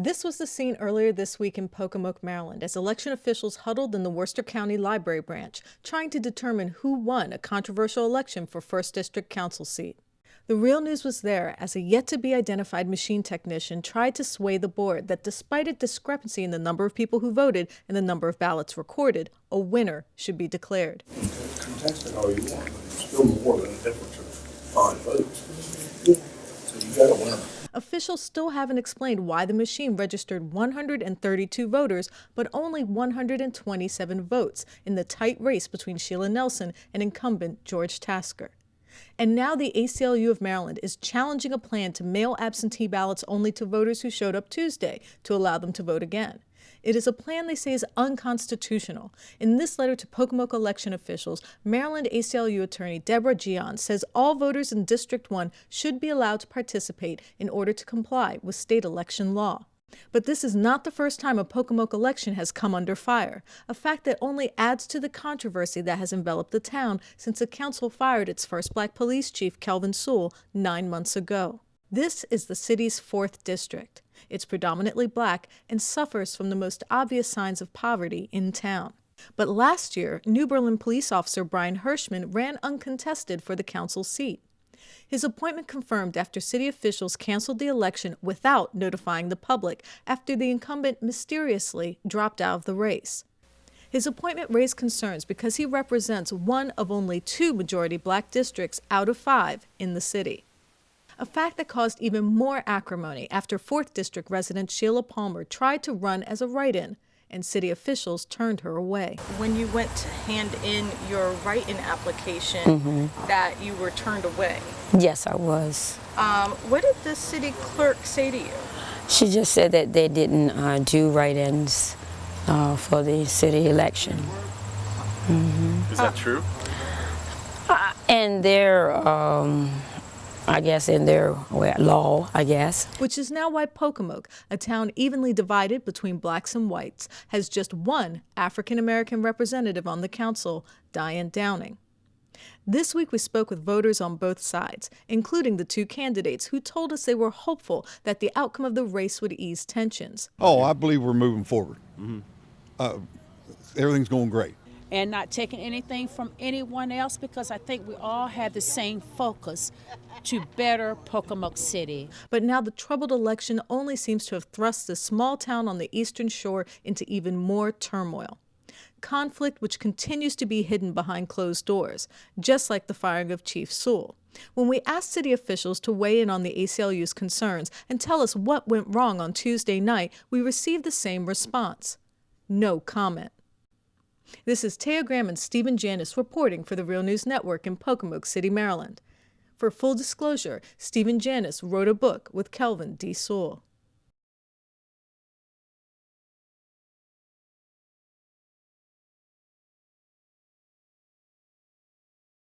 This was the scene earlier this week in Pocomoke, Maryland, as election officials huddled in the Worcester County Library branch, trying to determine who won a controversial election for 1st District Council seat. The real news was there as a yet-to-be-identified machine technician tried to sway the board that despite a discrepancy in the number of people who voted and the number of ballots recorded, a winner should be declared. Contest it all you want, but it's still more than a difference of 5 votes. Yeah. So you got a winner. Officials still haven't explained why the machine registered 132 voters, but only 127 votes in the tight race between Sheila Nelson and incumbent George Tasker. And now the ACLU of Maryland is challenging a plan to mail absentee ballots only to voters who showed up Tuesday to allow them to vote again. It is a plan they say is unconstitutional. In this letter to Pocomoke election officials, Maryland ACLU attorney Deborah Gian says all voters in District 1 should be allowed to participate in order to comply with state election law. But this is not the first time a Pocomoke election has come under fire, a fact that only adds to the controversy that has enveloped the town since the council fired its first black police chief, Kelvin Sewell, 9 months ago. This is the city's 4th district. It's predominantly black and suffers from the most obvious signs of poverty in town. But last year, New Berlin police officer Brian Hirschman ran uncontested for the council seat. His appointment confirmed after city officials canceled the election without notifying the public after the incumbent mysteriously dropped out of the race. His appointment raised concerns because he represents one of only 2 majority black districts out of 5 in the city. A fact that caused even more acrimony after 4th District resident Sheila Palmer tried to run as a write-in, and city officials turned her away. When you went to hand in your write-in application, that you were turned away. Yes, I was. What did the city clerk say to you? She just said that they didn't do write-ins for the city election. Is that true? And their I guess in their law, I guess. Which is now why Pocomoke, a town evenly divided between blacks and whites, has just one African-American representative on the council, Diane Downing. This week we spoke with voters on both sides, including the 2 candidates who told us they were hopeful that the outcome of the race would ease tensions. Oh, I believe we're moving forward. Everything's going great. And not taking anything from anyone else, because I think we all have the same focus to better Pocomoke City. But now the troubled election only seems to have thrust this small town on the Eastern Shore into even more turmoil. Conflict which continues to be hidden behind closed doors, just like the firing of Chief Sewell. When we asked city officials to weigh in on the ACLU's concerns and tell us what went wrong on Tuesday night, we received the same response: no comment. This is Taya Graham and Stephen Janis reporting for the Real News Network in Pocomoke City, Maryland. For full disclosure, Stephen Janis wrote a book with Kelvin D. Sewell.